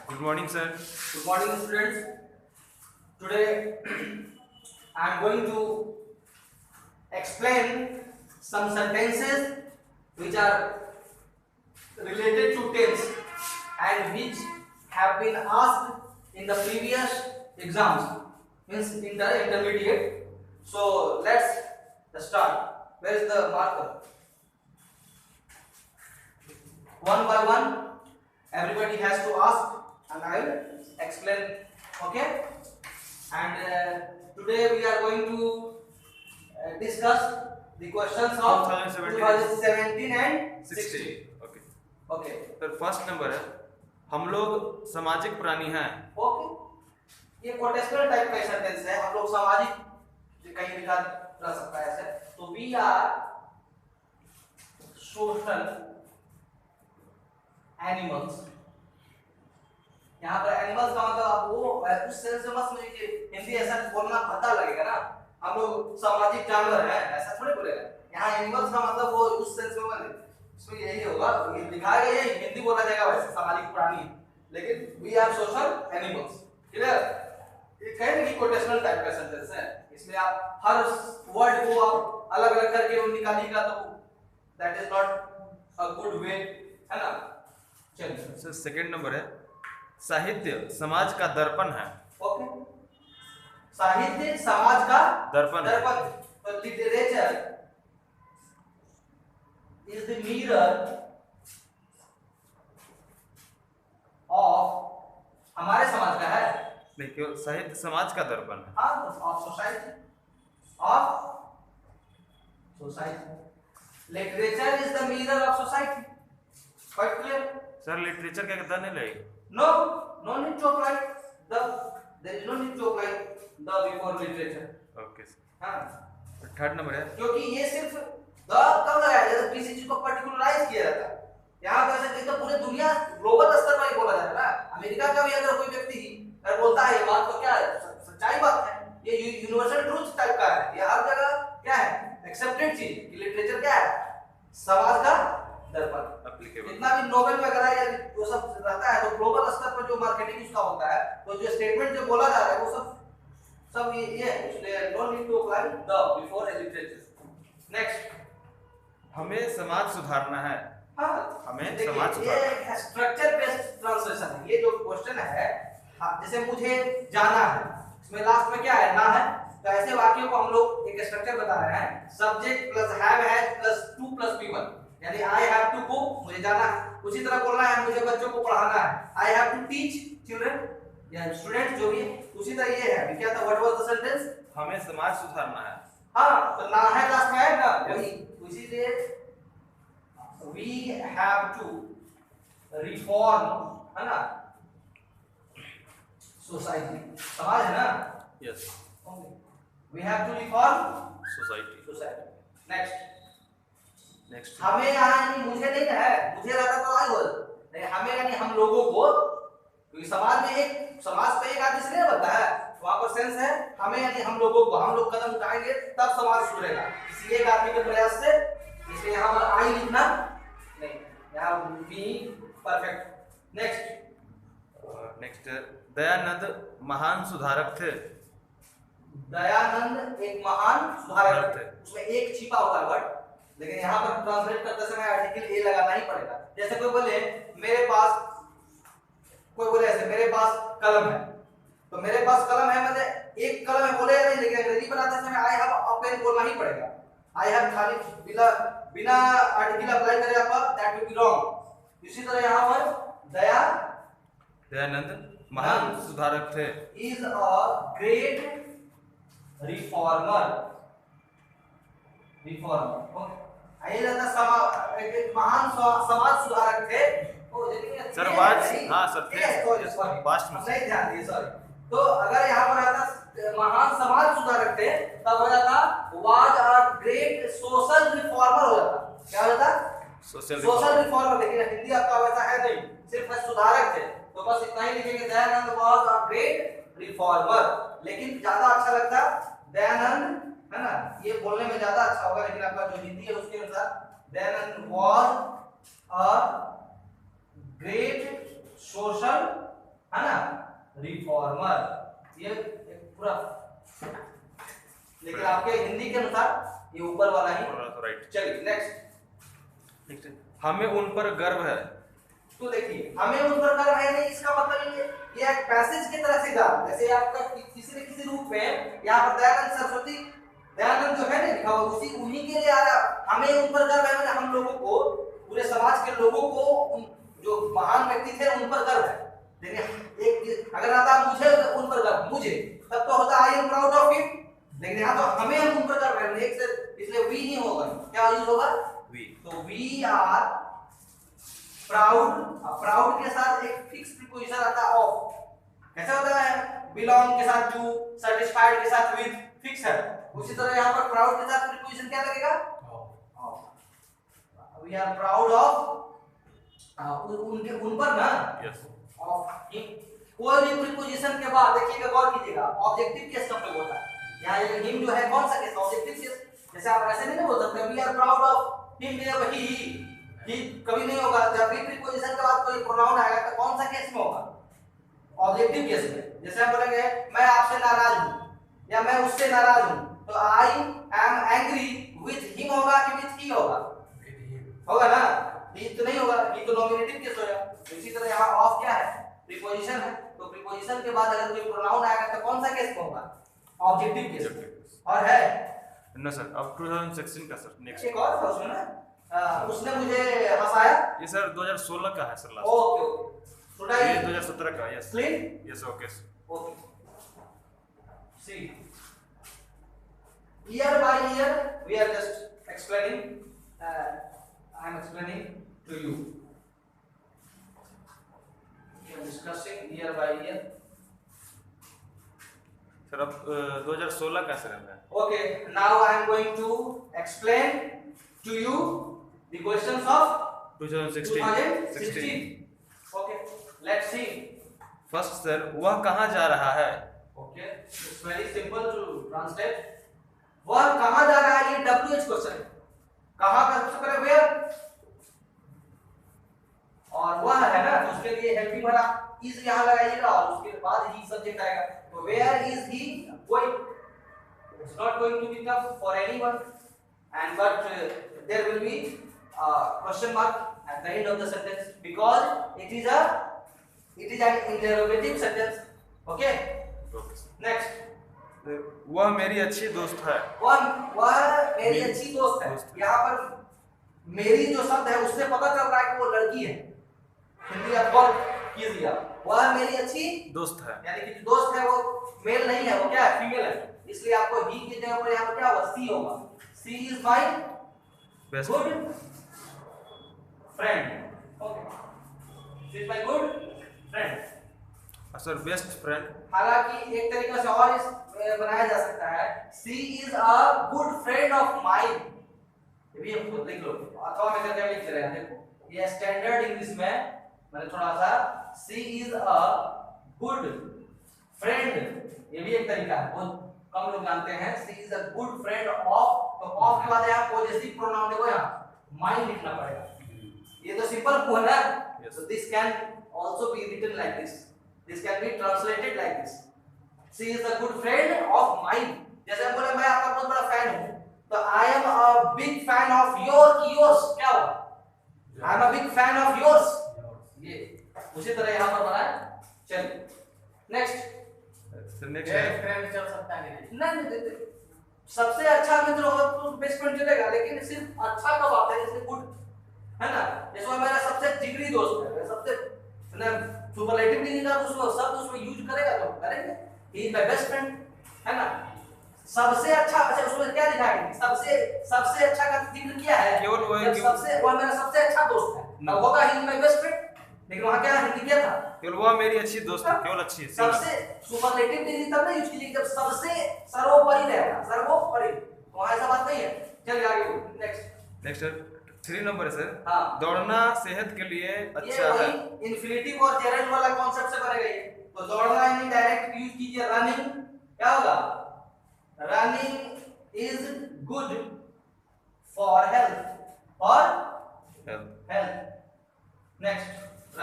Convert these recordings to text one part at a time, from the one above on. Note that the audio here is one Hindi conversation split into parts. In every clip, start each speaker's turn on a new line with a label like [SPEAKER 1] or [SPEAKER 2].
[SPEAKER 1] Good morning, sir.
[SPEAKER 2] Good morning, students. Today I am going to explain some sentences which are related to tense and which have been asked in the previous exams, means in the intermediate. So let's start. Where is the marker? One by one, everybody has to ask, and I will explain. Okay? And today we are going to discuss the questions of 2017 and 16.
[SPEAKER 1] Okay.
[SPEAKER 2] Okay.
[SPEAKER 1] तो फर्स्ट नंबर है, हम लोग सामाजिक प्राणी हैं।
[SPEAKER 2] ओके, ये कोटेशनल टाइप का सेंटेंस है। हम लोग सामाजिक कहीं लिखा रह सकता है ऐसे। तो वी आर सोशल एनिमल्स। यहाँ पर एनिमल्स का मतलब आप वो उस सेंस से मत समझिए कि हिंदी ऐसा बोलना पता लगेगा ना, हम लोग सामाजिक जानवर हैं, ऐसा थोड़ी बोलेगा। यहाँ एनिमल्स का मतलब वो उस सेंस में मतलब इसमें यही होगा, ये लिखा है, ये हिंदी बोला जाएगा वैसे सामाजिक प्राणी, लेकिन we are social animals. Clear? ये कहेंगे कि कोटेशनल टाइप का सेंटेंस है, इसलिए आप हर वर्ड को आप अलग अलग करके निकालिएगा तो that is not a good way, है ना। चलिए
[SPEAKER 1] सर सेकंड नंबर है, साहित्य समाज का दर्पण है।
[SPEAKER 2] ओके, साहित्य समाज का
[SPEAKER 1] दर्पण है।
[SPEAKER 2] तो literature is the mirror of, हमारे समाज का है
[SPEAKER 1] नहीं, केवल साहित्य समाज का दर्पण है।
[SPEAKER 2] Of society. Literature is the mirror of society. Quite clear?
[SPEAKER 1] Sir literature का कितना नहीं लगेगा?
[SPEAKER 2] No need to apply the, there is no need to apply the before literature.
[SPEAKER 1] Okay sir.
[SPEAKER 2] हाँ,
[SPEAKER 1] थर्ड नंबर है,
[SPEAKER 2] क्योंकि ये सिर्फ द कब लगाया जाता है, किसी चीज को पर्टिकुलराइज किया जाता है। यहाँ पर ऐसे तो पूरे दुनिया ग्लोबल स्तर पर ही बोला जाता है ना। अमेरिका का भी अगर कोई व्यक्ति अगर बोलता है ये बात, तो क्या है, सच्चाई बात है, ये यूनिवर्सल ट्रूथ टाइप का है, ये हर जगह क्या है, एक्सेप्टेड चीज कि लिटरेचर क्या है, समाज का दर्पण। जितना भी नोबेल वगैरह या वो सब रहता है, तो ग्लोबल स्तर पर जो मार्केटिंग उसका होता है, तो जो स्टेटमेंट जो बोला जा रहा है वो सब ये है, इसलिए no need to apply the before literature. Next,
[SPEAKER 1] हमें समाज सुधारना है।
[SPEAKER 2] हाँ,
[SPEAKER 1] हमें
[SPEAKER 2] देखिए
[SPEAKER 1] समाज
[SPEAKER 2] ये स्ट्रक्चर बेस्ड ट्रांसलेशन है। ये जो क्वेश्चन है, जैसे मुझे जाना है, इसमें लास्ट में क्या है, ना है, तो ऐसे वाक्यों को हम लोग एक स्ट्रक्चर बता रहे हैं, subject plus have has plus two plus B1, यानी आई हैव टू गो, मुझे जाना है। उसी तरह बोलना है, मुझे बच्चों को पढ़ाना है, I have to teach children या स्टूडेंट जो भी। उसी तरह ये है, क्या था, व्हाट वाज द सेंटेंस,
[SPEAKER 1] हमें समाज सुधारना है।
[SPEAKER 2] हाँ, तो ना है लास्ट में है ना, वही इसीलिए वी हैव टू रिफॉर्म, है ना, सोसाइटी, समाज है ना।
[SPEAKER 1] Yes,
[SPEAKER 2] we have to reform
[SPEAKER 1] society. Next,
[SPEAKER 2] हमें यानी मुझे नहीं है, मुझे रहता तो आई बोल नहीं, हमें यानी हम लोगों को, क्योंकि समाज में एक समाज पे एक आदमी से नहीं बनता है, वहां पर सेंस है हमें यानी हम लोगों को, हम लोग कदम उठाएंगे तब समाज सुधरेगा, किसी एक आदमी के प्रयास से। इसलिए यहाँ पर आई लिखना नहीं, यहाँ बी परफेक्ट।
[SPEAKER 1] नेक्स्ट, दयानंद महान सुधारक थे।
[SPEAKER 2] दयानंद एक महान सुधारक थे, उसमें एक छिपा हुआ है वर्ड, लेकिन यहाँ पर ट्रांसलेट करते समय आर्टिकल ए लगाना ही पड़ेगा। जैसे कोई बोले मेरे पास, कोई बोले ऐसे मेरे पास कलम है, तो मेरे पास कलम है मतलब एक कलम है बोले या नहीं, लेकिन अंग्रेजी बनाते समय आई हैव अ पेन बोलना ही पड़ेगा। आई हैव खाली बिना आर्टिकल अप्लाई करे आप, दैट विल बी रॉन्ग। इसी तरह यहाँ पर
[SPEAKER 1] दयानंद महान सुधारक थे,
[SPEAKER 2] इज अ ग्रेट रिफॉर्मर। आइए रहता एक महान समाज सुधारक थे।
[SPEAKER 1] सर वाज, हाँ सर थे, पास्ट में
[SPEAKER 2] नहीं ध्यान दिए, सॉरी। तो अगर यहाँ पर आता महान समाज सुधारक थे, तब हो जाता was a great social reformer हो जाता। क्या हो जाता? Social reformer. लेकिन हिंदी आपका वैसा है नहीं, सिर्फ सुधारक थे, तो बस इतना ही लिखेंगे, Dayanand was a great reformer. लेकिन ज्यादा अच्छा लगता दयानंद, है ना, ये बोलने में ज्यादा अच्छा होगा, लेकिन आपका जो हिंदी है उसके अनुसार Dyanan was a great social है ना, रिफॉर्मर ये एक पूरा, लेकिन आपके हिंदी के अनुसार ये ऊपर वाला ही
[SPEAKER 1] राइट।
[SPEAKER 2] चलिए नेक्स्ट।
[SPEAKER 1] हमें उन पर गर्व है।
[SPEAKER 2] तो देखिए हमें उन पर गर्व है नहीं, इसका मतलब ये एक पैसेज की तरह से गा, जैसे आपका किसी न किसी रूप में यहाँ पर दयानंद सरस्वती, दयानंद जो है ना लिखा हुआ, उसी उन्हीं के लिए आ रहा। हमें उन पर गर्व है, मतलब हम लोगों को, पूरे समाज के लोगों को, जो महान व्यक्ति थे उन पर गर्व है। लेकिन एक अगर आता मुझे उन पर गर्व, मुझे, तब तो होता I am proud of him, लेकिन यहाँ तो हमें हम उन पर गर्व है, एक से, इसलिए वी ही होगा, क्या यूज होगा,
[SPEAKER 1] वी।
[SPEAKER 2] तो वी आर प्राउड। प्राउड के साथ एक फिक्स प्रीपोजिशन आता है ऑफ, कैसे होता है, बिलोंग के साथ टू, सेटिस्फाइड के साथ विद, फिक्स है। उसी तरह यहाँ पर प्राउड के साथ प्रीपोजिशन क्या लगेगा, of. We are proud of, उनके, उन पर ना,
[SPEAKER 1] यस।
[SPEAKER 2] Of him. कोई भी प्रीपोजिशन के बाद देखिएगा, गौर कीजिएगा, ऑब्जेक्टिव केस का प्रयोग होता है। यहाँ ये हिम जो है कौन सा केस, ऑब्जेक्टिव केस। जैसे आप ऐसे नहीं बोल सकते we are proud of him, ही कभी नहीं होगा। जब भी प्रीपोजिशन के बाद कोई प्रोनाउन आएगा तो कौन सा केस में होगा, ऑब्जेक्टिव केस में। जैसे हम बोलेंगे मैं आपसे नाराज हूं या मैं उससे नाराज हूं, तो I am angry with him होगा कि विथ ही होगा, होगा ना, ही तो नहीं होगा, ही तो नॉमिनेटिव केस होगा। इसी तरह यहाँ ऑफ क्या है, प्रीपोजिशन है, तो प्रीपोजिशन के बाद अगर कोई प्रोनाउन आएगा तो कौन सा केस में होगा, ऑब्जेक्टिव केस में। और है
[SPEAKER 1] ना सर, अब 2016 का सर नेक्स्ट।
[SPEAKER 2] एक और था उसमें ना, उसने मुझे हंसाया,
[SPEAKER 1] ये सर 2016 का है सर लास्ट।
[SPEAKER 2] ओके ओके,
[SPEAKER 1] ये 2017 का, yes
[SPEAKER 2] clean,
[SPEAKER 1] yes, okay
[SPEAKER 2] okay. See year by year we are just explaining, I am explaining to you, we are discussing year by year.
[SPEAKER 1] Sir अब 2016 का सर है।
[SPEAKER 2] Okay, now I am going to explain to you the questions of 2016. Okay, let's see.
[SPEAKER 1] First sir, वह कहाँ जा रहा है।
[SPEAKER 2] Okay, it's very simple to translate. वह कहाँ जा रहा है, ये WH क्वेश्चन है। कहाँ का सबसे पहले where, और वह है ना, तो उसके लिए हेल्पिंग वाला is यहाँ लगाइएगा और उसके बाद ही सब्जेक्ट आएगा। तो where is he going? It's not going to be tough for anyone, and but there will be question mark at the end of the sentence because it is an interrogative sentence. Okay, next.
[SPEAKER 1] वह मेरी अच्छी दोस्त है।
[SPEAKER 2] वह मेरी अच्छी दोस्त है। यहाँ पर मेरी जो शब्द है उससे पता चल रहा है कि वो लड़की है। हिंदी आप गौर कीजिए, वह मेरी अच्छी दोस्त है, यानी कि दोस्त है वो मेल नहीं है, वो क्या है, फीमेल है। इसलिए आपको ही की जगह पर यहाँ पर क्या होगा, सी होगा। C is my good friend. Okay, she is my good friend.
[SPEAKER 1] Sir best friend,
[SPEAKER 2] हालांकि एक तरीका से और इस बनाया जा सकता है, she is a good friend of mine. ये भी हम खुद लिख लो अथवा में करके लिख रहे हैं। देखो ये स्टैंडर्ड इंग्लिश में मैंने थोड़ा सा, she is a good friend, ये भी एक तरीका है, बहुत कम लोग जानते हैं। She is a good friend of, तो ऑफ के बाद यहाँ पॉजिटिव प्रोनाउन देखो, यहाँ माइन लिखना पड़ेगा। ये तो सिंपल हुआ ना, so this can also be written like this. This can be translated like this. She is a good friend of mine. जैसे हम बोले मैं आपका बहुत बड़ा फैन हूँ, तो I am a big fan of yours क्या हुआ? I am a big fan of yours. ये उसी तरह यहाँ पर बना है। चलिए नेक्स्ट।
[SPEAKER 3] फ्रेंड चल सकता है
[SPEAKER 2] नहीं, सबसे अच्छा मित्र होगा तो बेस्ट फ्रेंड चलेगा, लेकिन सिर्फ अच्छा कब आता है, जैसे गुड है ना, जैसे मेरा सबसे जिगरी दोस्त है, मेरा सबसे सुपरलेटिव नहीं निकाल उसको शब्द उसमें यूज करेगा तो करेंगे, he is my best friend है ना। सबसे अच्छा, अच्छा उसमें क्या लिखा है, सबसे अच्छा का जिक्र किया है,
[SPEAKER 1] केवल वो है,
[SPEAKER 2] सबसे, वो मेरा सबसे अच्छा दोस्त है, तब होगा he is my best friend. लेकिन वहां क्या हिंदी क्या था,
[SPEAKER 1] केवल वह मेरी अच्छी दोस्त है, केवल अच्छी है।
[SPEAKER 2] सबसे सुपरलेटिव डिग्री तब ना यूज कीजिए जब सबसे सर्वोपरि रहेगा, सर्वोपरि, वहां ऐसा बात नहीं है। चलिए आगे
[SPEAKER 1] नेक्स्ट 3 नंबर है सर।
[SPEAKER 2] हाँ,
[SPEAKER 1] दौड़ना सेहत के लिए अच्छा है।
[SPEAKER 2] इन्फिनिटिव और जेरेंट वाला कॉन्सेप्ट से बनेगा ये। तो दौड़ना यानी डायरेक्ट यूज कीजिए रनिंग, क्या होगा, running is good for health, for health. Next,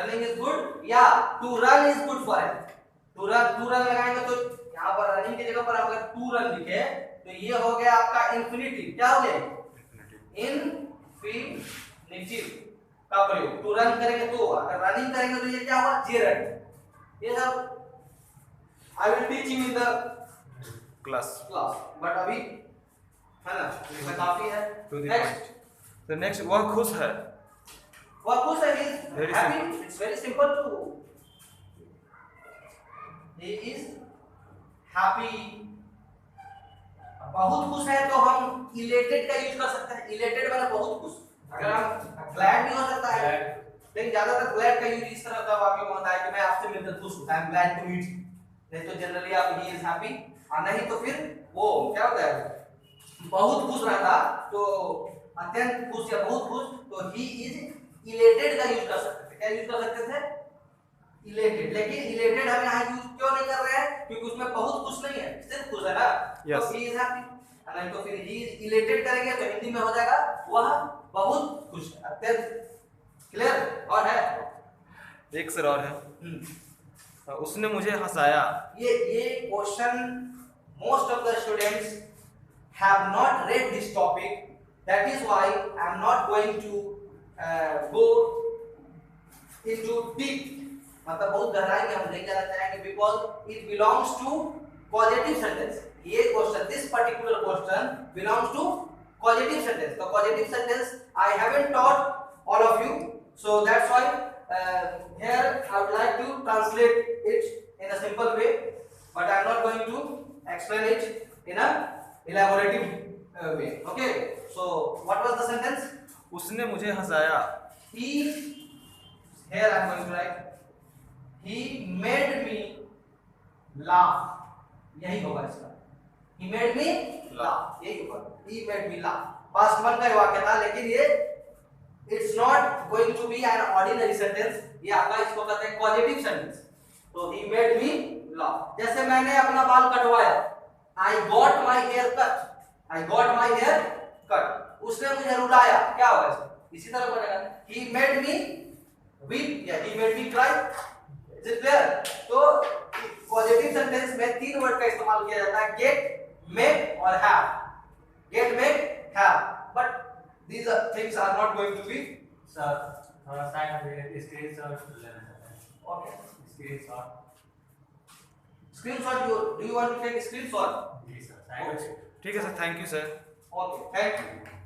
[SPEAKER 2] running is good या to run is good for health. To run लगाएंगे तो यहाँ पर रनिंग की जगह पर हम अगर टू रन लिखे तो ये हो गया आपका इंफिनिटिव। क्या हो गया? इंफिनिटिव का प्रयोग। टू रन करेंगे तो, अगर रनिंग करेंगे तो ये क्या हुआ? जेरन। ये सब I will teach you in the
[SPEAKER 1] class,
[SPEAKER 2] but अभी है ना इसमें काफी है। नेक्स्ट,
[SPEAKER 1] तो नेक्स्ट वह खुश है।
[SPEAKER 2] वह खुश है, he is
[SPEAKER 1] Very
[SPEAKER 2] happy.
[SPEAKER 1] simple.
[SPEAKER 2] It's very simple to, he is happy. बहुत खुश है तो हम elated का यूज कर सकते हैं। elated माने बहुत खुश। अगर हम glad भी हो सकता है, लेकिन ज्यादातर glad का यूज इस तरह का वाक्य में होता है कि मैं आपसे मिलकर खुश हूं, I am glad to meet you। नहीं तो जनरली आप he is happy, और नहीं तो फिर वो क्या होता है, बहुत खुश रहता तो अत्यंत खुश या बहुत खुश, तो he is elated का यूज कर सकते थे। क्या यूज कर सकते थे? elated। लेकिन elated हम यहाँ यूज क्यों नहीं कर रहे हैं? क्योंकि उसमें बहुत खुश नहीं है, सिर्फ खुश है ना।
[SPEAKER 1] Yes.
[SPEAKER 2] तो he is happy, नहीं तो फिर he is elated करेंगे तो हिंदी में हो जाएगा वह बहुत खुश है, अत्यंत। क्लियर? और है
[SPEAKER 1] एक सर और है, उसने मुझे हंसाया।
[SPEAKER 2] ये question most of the students have not read this topic, that is why I am not going to go into deep, मतलब बहुत गहराई में हम नहीं जाना चाहेंगे, because it belongs to causative sentence। ये question, this particular question belongs to causative sentence। तो causative sentence I haven't taught all of you, so that's why here I would like to translate it in a simple way, but I am not going to explain it in a elaborative way। Okay, so what was the sentence?
[SPEAKER 1] उसने मुझे हंसाया।
[SPEAKER 2] He, here I am going to write, he made me laugh। यही होगा इसका, he made me laugh, यही होगा, he made me laugh। past one का ही वाक्य था, लेकिन ये it's not going to be an ordinary sentence, ये आपका इसको कहते हैं causative sentence। तो he made me laugh। जैसे मैंने अपना बाल कटवाया, I got my hair cut, I got my hair cut। उसने मुझे रुलाया, क्या होगा इसमें? इसी तरह बनेगा, he made me weep या he made me cry। Is it clear? तो पॉजिटिव सेंटेंस में तीन वर्ड का इस्तेमाल किया जाता है, get, make और have। get, make, have, but these things are not going to be।
[SPEAKER 3] Sir थोड़ा साइड में स्क्रीनशॉट लेना चाहते हैं।
[SPEAKER 2] Okay,
[SPEAKER 3] screenshot.
[SPEAKER 2] screenshot, do you want to take a screenshot?
[SPEAKER 3] जी सर, साइड में।
[SPEAKER 1] ठीक है sir, thank you sir.
[SPEAKER 2] Okay, thank you।